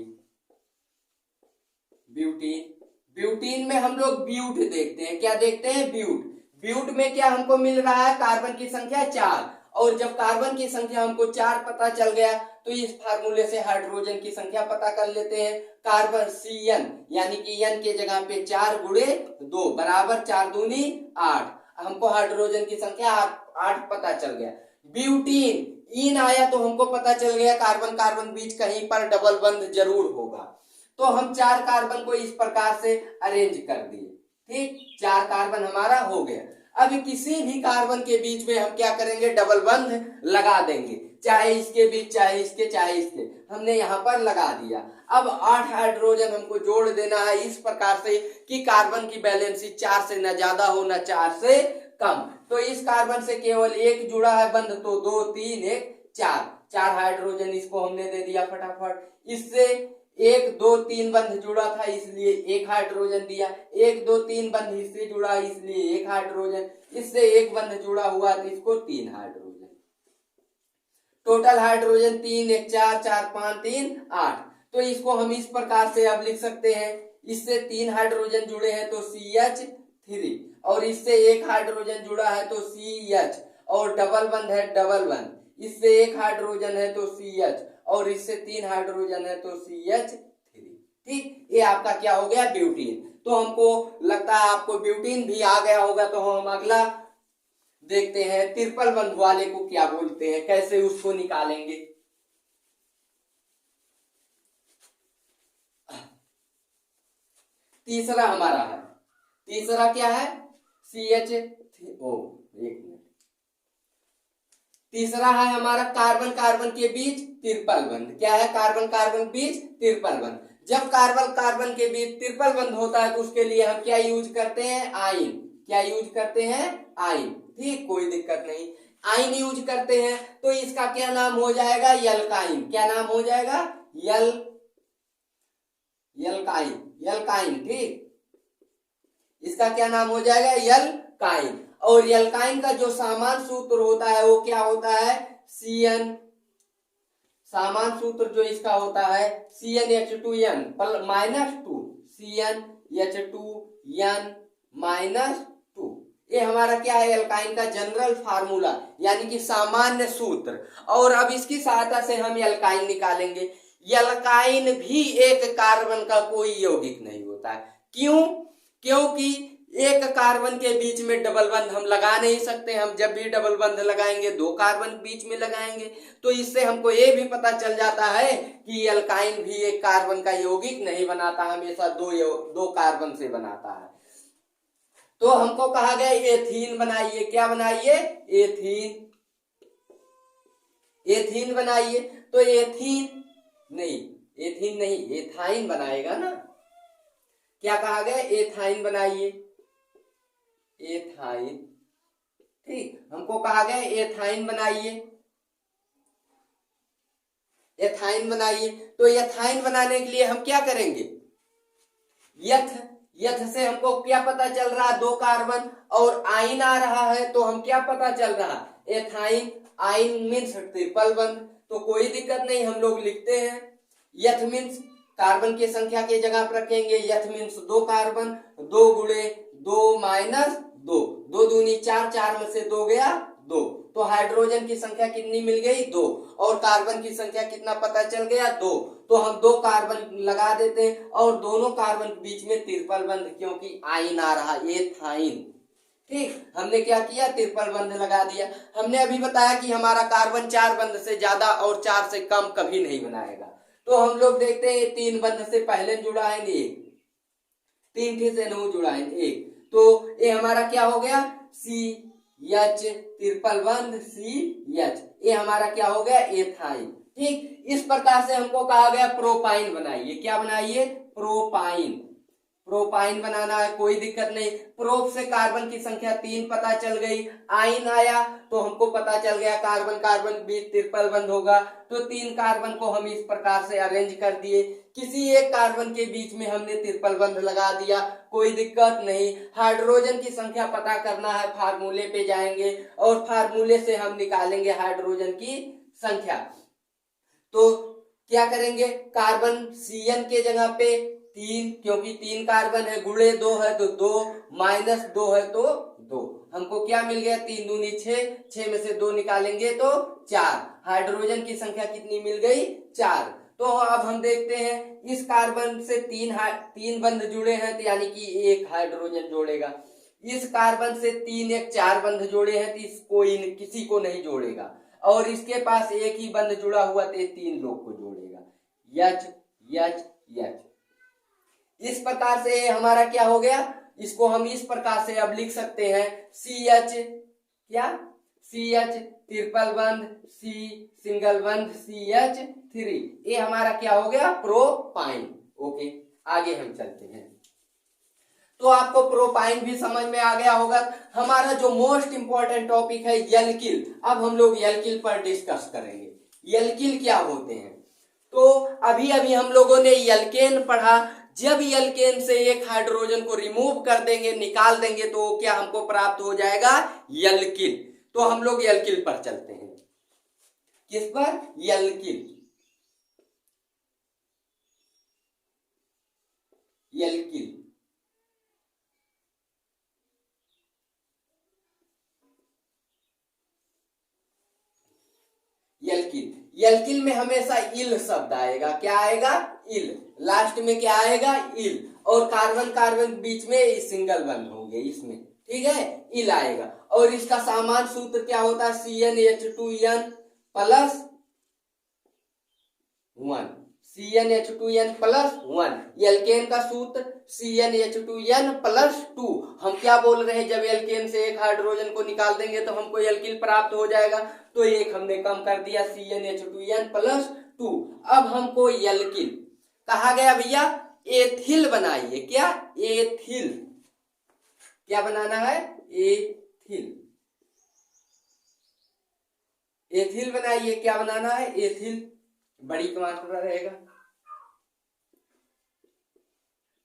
ब्यूटीन। ब्यूटीन में हम लोग ब्यूट देखते हैं। क्या देखते हैं? ब्यूट। ब्यूट में क्या हमको मिल रहा है? कार्बन की संख्या 4। और जब कार्बन की संख्या हमको 4 पता चल गया तो इस फार्मूले से हाइड्रोजन की संख्या पता कर लेते हैं। कार्बन Cn यानी कि n के जगह पे 4 गुणे 2 बराबर 4 दूनी 8। हमको हाइड्रोजन की संख्या 8 पता चल गया। ब्यूटीन इन आया तो हमको पता चल गया कार्बन कार्बन बीच कहीं पर डबल बंध जरूर होगा। तो हम 4 कार्बन को इस प्रकार से अरेंज कर दिए। ठीक, 4 कार्बन हमारा हो गया। अब किसी भी कार्बन के बीच में हम क्या करेंगे? डबल बंध लगा देंगे, चाहे इसके बीच चाहे इसके चाहे इसके। हमने यहाँ पर लगा दिया। अब 8 हाइड्रोजन हमको जोड़ देना है इस प्रकार से कि कार्बन की बैलेंसी 4 से न ज्यादा हो न 4 से कम। तो इस कार्बन से केवल 1 जुड़ा है बंध, तो 2 3 1 4 हाइड्रोजन इसको हमने दे दिया फटाफट। इससे 1 2 3 बंध जुड़ा था इसलिए 1 हाइड्रोजन दिया। 1 2 3 बंध इससे जुड़ा इसलिए 1 हाइड्रोजन। इससे 1 बंध जुड़ा हुआ तो इसको 3 हाइड्रोजन। Total hydrogen 3 1 4 4 5 3 8। तो इसको हम इस प्रकार से अब लिख सकते हैं। इससे 3 हाइड्रोजन जुड़े हैं तो CH3, और इससे 1 हाइड्रोजन जुड़ा है तो CH, और डबल बंध है डबल बंध, इससे 1 हाइड्रोजन है तो CH, और इससे 3 हाइड्रोजन है तो CH3। ठीक, ये आपका क्या हो गया? ब्यूटीन। तो हमको लगता है आपको ब्यूटीन भी आ गया होगा। तो हम अगला देखते हैं ट्रिपल बंध वाले को क्या बोलते हैं, कैसे उसको निकालेंगे। तीसरा हमारा है, तीसरा क्या है, CH ओ एक मिनट, तीसरा है हमारा कार्बन कार्बन के बीच ट्रिपल बंध। क्या है, कार्बन कार्बन बीच ट्रिपल बंध। जब कार्बन कार्बन के बीच ट्रिपल बंध होता है तो उसके लिए हम क्या यूज करते हैं, आइन। क्या यूज करते हैं, आइन। ठीक, कोई दिक्कत नहीं, आइन यूज करते हैं तो इसका क्या नाम हो जाएगा, यल्काइन। क्या नाम हो जाएगा, यल्काइन, यल्काइन। ठीक, इसका क्या नाम हो जाएगा, यल्काइन। और यल्काइन का जो सामान्य सूत्र होता है वो क्या होता है, CN। सामान्य सूत्र जो इसका होता है CnH2n -2, CnH2n -2। ये हमारा क्या है, एल्काइन का जनरल फार्मूला यानी कि सामान्य सूत्र। और अब इसकी सहायता से हम एल्काइन निकालेंगे। एल्काइन भी एक कार्बन का कोई यौगिक नहीं होता है। क्यों, क्योंकि एक कार्बन के बीच में डबल बंध हम लगा नहीं सकते। हम जब भी डबल बंध लगाएंगे दो कार्बन बीच में लगाएंगे, तो इससे हमको ये भी पता चल जाता है कि एल्काइन भी एक कार्बन का यौगिक नहीं बनाता, हमेशा दो कार्बन से बनाता है। तो हमको कहा गया एथीन बनाइए। क्या बनाइए, एथीन, एथीन बनाइए। तो एथीन नहीं, एथाइन बनाएगा ना। क्या कहा गया, एथाइन बनाइए, एथाइन। ठीक, हमको कहा गया एथाइन बनाइए, एथाइन बनाइए। तो एथाइन बनाने के लिए हम क्या करेंगे, यथ से हमको क्या पता चल रहा है, दो कार्बन, और आइन आ रहा है तो हम क्या पता चल रहा, एथाइन। आइन मीन्स ट्रिपल बंध, तो कोई दिक्कत नहीं, हम लोग लिखते हैं। यथ मीन्स कार्बन की संख्या की जगह पर रखेंगे, यथ मीन्स दो कार्बन, 2 गुणे 2 माइनस 2, 2 दूनी 4, 4 में से 2 गया 2। तो हाइड्रोजन की संख्या कितनी मिल गई, 2, और कार्बन की संख्या कितना पता चल गया, 2। तो हम 2 कार्बन लगा देते हैं और दोनों कार्बन के बीच में ट्रिपल बंध, क्योंकि आइन आ रहा, एथाइन। ठीक, हमने क्या किया, ट्रिपल बंध लगा दिया। हमने अभी बताया कि हमारा कार्बन 4 बंध से ज्यादा और 4 से कम कभी नहीं बनाएगा। तो हम लोग देखते हैं 3 बंध से पहले जुड़ा है एक, 3 से नहीं जुड़ा है एक, तो ये हमारा क्या हो गया, CH ट्रिपल बंध CH, ये हमारा क्या हो गया, एथाइन। ठीक, इस प्रकार से हमको कहा गया प्रोपाइन बनाइए। क्या बनाइए, प्रोपाइन। प्रोपाइन बनाना है, कोई दिक्कत नहीं। प्रोप से कार्बन की संख्या 3 पता चल गई, आइन आया तो हमको पता चल गया कार्बन कार्बन बीच ट्रिपल बंध होगा। तो 3 कार्बन को हम इस प्रकार से अरेंज कर दिए, किसी एक कार्बन के बीच में हमने ट्रिपल बंध लगा दिया, कोई दिक्कत नहीं। हाइड्रोजन की संख्या पता करना है, फार्मूले पे जाएंगे और फार्मूले से हम निकालेंगे हाइड्रोजन की संख्या। तो क्या करेंगे, कार्बन CN के जगह पे 3, क्योंकि 3 कार्बन है, गुणे 2 है तो 2, माइनस 2 है तो 2। हमको क्या मिल गया, 3 दूनी 6, 6 में से 2 निकालेंगे तो 4। हाइड्रोजन की संख्या कितनी मिल गई, 4। तो अब हम देखते हैं इस कार्बन से 3 बंध जुड़े हैं, तो यानी कि एक हाइड्रोजन जोड़ेगा। इस कार्बन से 3 एक 4 बंध जोड़े हैं, तो इसको किसी को नहीं जोड़ेगा। और इसके पास एक ही बंध जुड़ा हुआ तो 3 लोग को जोड़ेगा, H H H। इस प्रकार से हमारा क्या हो गया, इसको हम इस प्रकार से अब लिख सकते हैं, CH क्या, CH ट्रिपल बंध C सिंगल बंध CH3, ये हमारा क्या हो गया, प्रोपाइन। ओके, आगे हम चलते हैं। तो आपको प्रोपाइन भी समझ में आ गया होगा। हमारा जो मोस्ट इंपॉर्टेंट टॉपिक है एल्किल, अब हम लोग एल्किल पर डिस्कस करेंगे। एल्किल क्या होते हैं, तो अभी अभी हम लोगों ने एल्केन पढ़ा। जब एल्केन से एक हाइड्रोजन को रिमूव कर देंगे, निकाल देंगे, तो क्या हमको प्राप्त हो जाएगा, एल्किल। तो हम लोग एल्किल पर चलते हैं। किस पर, एल्किल। एल्किल एल्किल एल्किल में हमेशा इल शब्द आएगा। क्या आएगा, इल। लास्ट में क्या आएगा, इल। और कार्बन कार्बन बीच में सिंगल बंध होंगे, इसमें ठीक है, इल आएगा। और इसका सामान्य सूत्र क्या होता है, CnH2n plus 1, CnH2n plus 1। Alkene का सूत्र CnH2n प्लस 2। हम क्या बोल रहे हैं, जब एल्केन से एक हाइड्रोजन को निकाल देंगे तो हमको एल्किल प्राप्त हो जाएगा, तो एक हमने कम कर दिया CnH2n प्लस 2। अब हमको एल्किल कहा गया भैया एथिल बनाइए, क्या एथिल, क्या बनाना है, एथिल, एथिल बनाइए, क्या बनाना है, एथिल, बड़ी मात्रा रहेगा,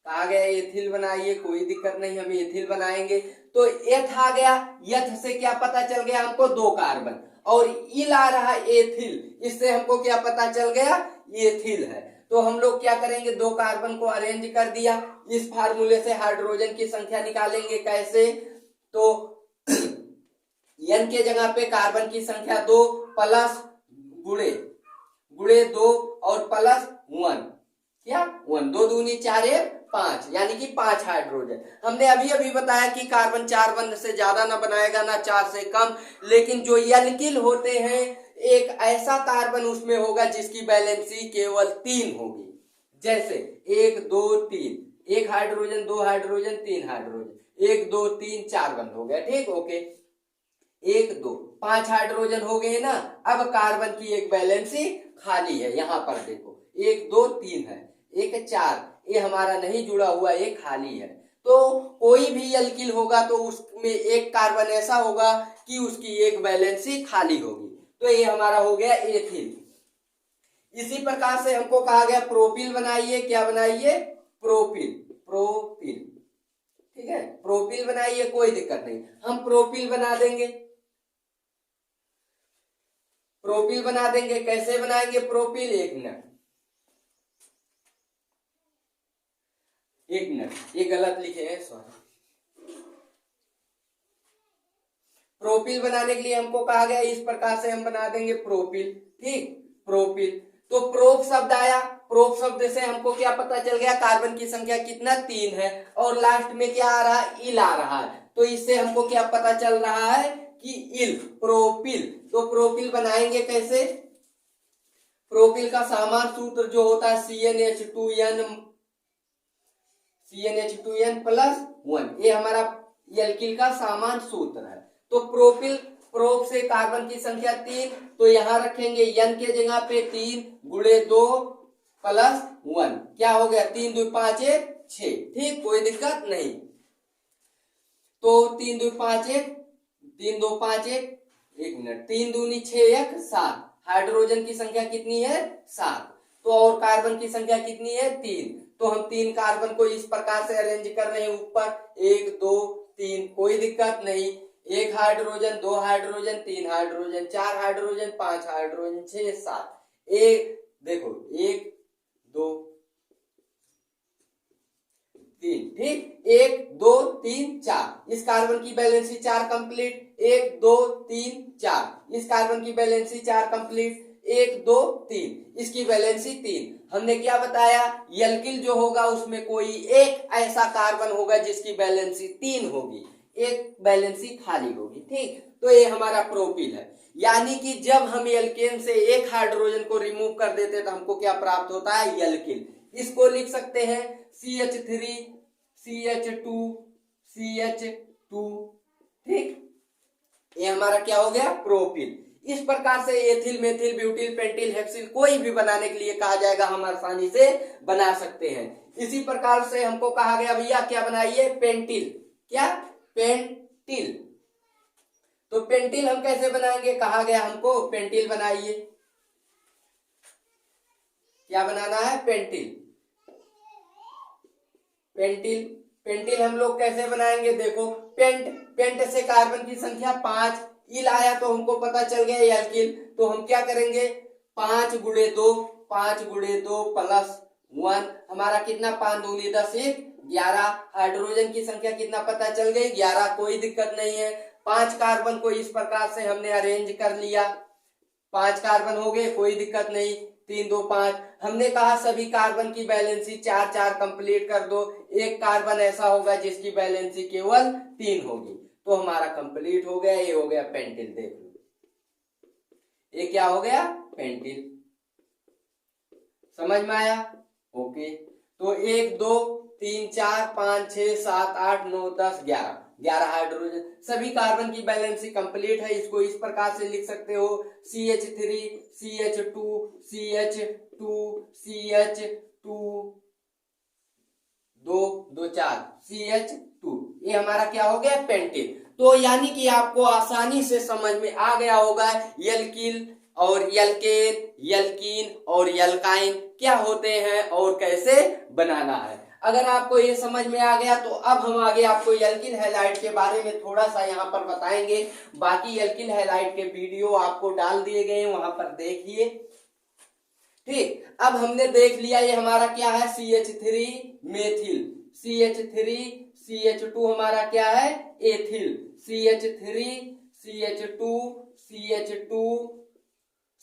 कहा गया एथिल बनाइए, कोई दिक्कत नहीं, हम एथिल बनाएंगे। तो एथ आ गया, यथ से क्या पता चल गया हमको, 2 कार्बन, और इल आ रहा एथिल, इससे हमको क्या पता चल गया, एथिल है। तो हम लोग क्या करेंगे, 2 कार्बन को अरेंज कर दिया, इस फार्मूले से हाइड्रोजन की संख्या निकालेंगे, कैसे, तो n के जगह पे कार्बन की संख्या 2 प्लस गुणे 2 और प्लस 1, क्या 1, 2 दूनी 4 1 5, यानी कि 5 हाइड्रोजन। हमने अभी अभी बताया कि कार्बन 4 बंध से ज्यादा ना बनाएगा ना 4 से कम, लेकिन जो एल्किल होते हैं एक ऐसा कार्बन उसमें होगा जिसकी वैलेंसी केवल 3 होगी, जैसे 1 2 3, 1 हाइड्रोजन 2 हाइड्रोजन 3 हाइड्रोजन, 1 2 3 4 बंध हो गया, ठीक, ओके, 1 2 5 हाइड्रोजन हो गए ना। अब कार्बन की एक वैलेंसी खाली है, यहां पर देखो 1 2 3 है, 1 4, ये हमारा नहीं जुड़ा हुआ, ये खाली है। तो कोई भी एल्किल होगा तो उसमें एक कार्बन ऐसा होगा कि उसकी एक वैलेंसी खाली होगी, तो ये हमारा हो गया एथिल। इसी प्रकार से हमको कहा गया प्रोपिल बनाइए, क्या बनाइए, प्रोपिल, प्रोपिल, ठीक है, प्रोपिल बनाइए, कोई दिक्कत नहीं, हम प्रोपिल बना देंगे, प्रोपिल बना देंगे। कैसे बनाएंगे प्रोपिल, एक मिनट, ये गलत लिखे हैं, सॉरी। प्रोपिल बनाने के लिए हमको कहा गया इस प्रकार से हम बना देंगे प्रोपिल, ठीक, प्रोपिल। तो प्रोप शब्द आया, प्रोप शब्द से हमको क्या पता चल गया, कार्बन की संख्या कितना 3 है, और लास्ट में क्या आ रहा है, इल आ रहा है, तो इससे हमको क्या पता चल रहा है कि इल, प्रोपिल। तो प्रोपिल बनाएंगे कैसे, प्रोपिल का सामान्य सूत्र जो होता है CnH2n प्लस 1, ये हमारा एल्किल का सामान्य सूत्र है। तो प्रोपिल, प्रोप से कार्बन की संख्या 3, तो यहां रखेंगे n के जगह पे 3 गुणे 2 प्लस 1, क्या हो गया, 3 2 5 1 6, ठीक, कोई दिक्कत नहीं। तो 3 2 5 1, 3 2 5 1, एक मिनट, 3 दूनी 6 1 7, हाइड्रोजन की संख्या कितनी है, 7, तो और कार्बन की संख्या कितनी है, 3, तो हम 3 कार्बन को इस प्रकार से अरेंज कर रहे हैं, ऊपर 1 2 3, कोई दिक्कत नहीं, 1 hydrogen 2 hydrogen 3 hydrogen 4 hydrogen 5 hydrogen 6 7, एक देखो 1 2 3, ठीक, 1 2 3 4, इस कार्बन की वैलेंसी 4 कंप्लीट, 1 2 3 4, इस कार्बन की वैलेंसी 4 कंप्लीट, 1 2 3, इसकी वैलेंसी 3। हमने क्या बताया, एल्किल जो होगा उसमें कोई एक ऐसा कार्बन होगा जिसकी वैलेंसी 3 होगी, एक वैलेंसी खाली होगी, ठीक, तो ये हमारा प्रोपिल है। यानी कि जब हम एल्केन से एक हाइड्रोजन को रिमूव कर देते हैं तो हमको क्या प्राप्त होता है, एल्किल। इसको लिख सकते हैं CH3 CH2 CH2, ठीक, ये हमारा क्या हो गया, प्रोपिल। इस प्रकार से ethyl methyl butyl pentyl hexyl कोई भी बनाने के लिए कहा जाएगा, हम आसानी से बना सकते हैं। इसी प्रकार से हमको कहा गया भैया क्या बनाइए, पेंटिल, क्या पेंटिल। तो पेंटिल हम कैसे बनाएंगे, कहा गया हमको पेंटिल बनाइए, क्या बनाना है, पेंटिल, पेंटिल। पेंटिल हम लोग कैसे बनाएंगे, देखो पेंट से कार्बन की संख्या 5, इल आया तो हमको पता चल गया एल्किल, तो हम क्या करेंगे 5 गुणे 2 प्लस 1, हमारा कितना 5 दूनी 10 1 11, हाइड्रोजन की संख्या कितना पता चल गई 11, कोई दिक्कत नहीं है। 5 कार्बन को इस प्रकार से हमने अरेंज कर लिया, 5 कार्बन हो गए, कोई दिक्कत नहीं, 3 2 5। हमने कहा सभी कार्बन की वैलेंसी 4 4 कंप्लीट कर दो, एक कार्बन ऐसा होगा जिसकी वैलेंसी केवल 3 होगी। तो हमारा कंप्लीट हो गया, ये हो गया पेंटिल। देख लो ये क्या हो गया, पेंटिल। समझ में आया? ओके। तो 1 2 3 4 5 6 7 8 9 10 11 हाइड्रोजन, सभी कार्बन की बैलेंसी कंप्लीट है। इसको इस प्रकार से लिख सकते हो CH3 CH2 CH2 CH2 2 2 4 CH2, ये हमारा क्या हो गया, पेंटिल। तो यानी कि आपको आसानी से समझ में आ गया होगा एल्किल और एल्केन, एल्कीन और एल्काइन क्या होते हैं और कैसे बनाना है। अगर आपको ये समझ में आ गया तो अब हम आगे आपको एल्किल हैलाइड के बारे में थोड़ा सा यहाँ पर बताएंगे। बाकी एल्किल हैलाइड के वीडियो आपको डाल दिए गए हैं, वहां पर देखिए। ठीक, अब हमने देख लिया ये हमारा क्या है, CH3 मेथिल, CH3 CH2 हमारा क्या है, एथिल, CH3 CH2 CH2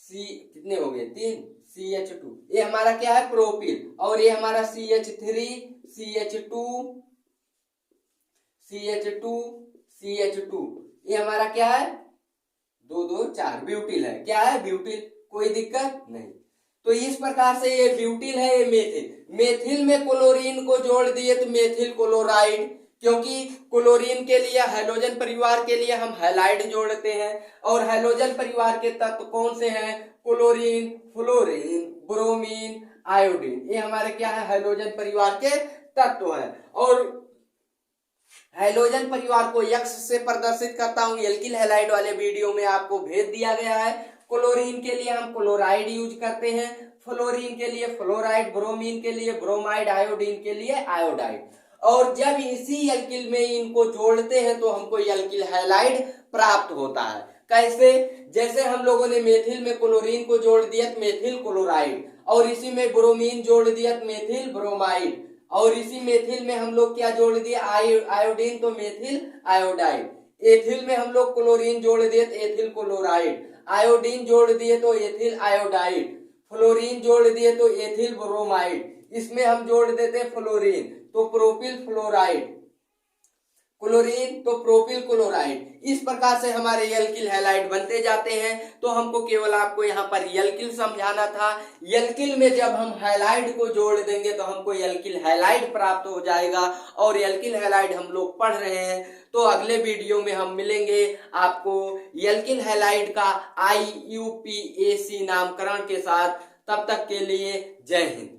कितने हो गए, 3 CH2, ये हमारा क्या है, प्रोपिल। और ये हमारा CH3 CH2 CH2 CH2, ये हमारा क्या है, 2 2 4 ब्यूटिल है। क्या है, ब्यूटिल, कोई दिक्कत नहीं। तो इस प्रकार से ये ब्यूटिल है, ये मेथिल। मेथिल में क्लोरीन को जोड़ दिए तो मेथिल क्लोराइड, क्योंकि क्लोरीन के लिए, हैलोजन परिवार के लिए हम हैलाइड जोड़ते हैं। और हैलोजन परिवार के तत्व कौन से हैं, क्लोरीन, फ्लोरीन, ब्रोमीन, आयोडीन, ये हमारे क्या है, हैलोजन परिवार के तत्व है। और हैलोजन परिवार को X से प्रदर्शित करता हूं, एल्किल हैलाइड वाले वीडियो में आपको भेज दिया गया है। क्लोरीन के लिए हम क्लोराइड यूज करते हैं, फ्लोरीन के लिए फ्लोराइड, ब्रोमीन के लिए ब्रोमाइड, आयोडीन के लिए आयोडाइड। और जब इसी एल्किल में इनको जोड़ते हैं तो हमको एल्किल हैलाइड प्राप्त होता है। कैसे, जैसे हम लोगों ने मेथिल में क्लोरीन को जोड़ दिया तो मेथिल क्लोराइड, और इसी में ब्रोमीन जोड़ दिया तो मेथिल ब्रोमाइड, और इसी मेथिल में हम लोग क्या जोड़ दिया, आयोडीन, तो मेथिल आयोडाइड। एथिल में हम लोग क्लोरीन जोड़ दिए तो एथिल क्लोराइड, आयोडीन जोड़ दिए तो एथिल आयोडाइड, फ्लोरीन जोड़ दिए तो एथिल ब्रोमाइड, इसमें हम जोड़ देते फ्लोरीन तो प्रोपिल फ्लोराइड, क्लोरीन तो प्रोपिल क्लोराइड। इस प्रकार से हमारे एल्किल हैलाइड बनते जाते हैं। तो हमको केवल आपको यहाँ पर एल्किल समझाना था। एल्किल में जब हम हैलाइड को जोड़ देंगे तो हमको एल्किल हैलाइड प्राप्त हो जाएगा। और एल्किल हैलाइड हम लोग पढ़ रहे हैं, तो अगले वीडियो में हम मिलेंगे आपको एल्किल हैलाइड का IUPAC नामकरण के साथ। तब तक के लिए जय हिंद।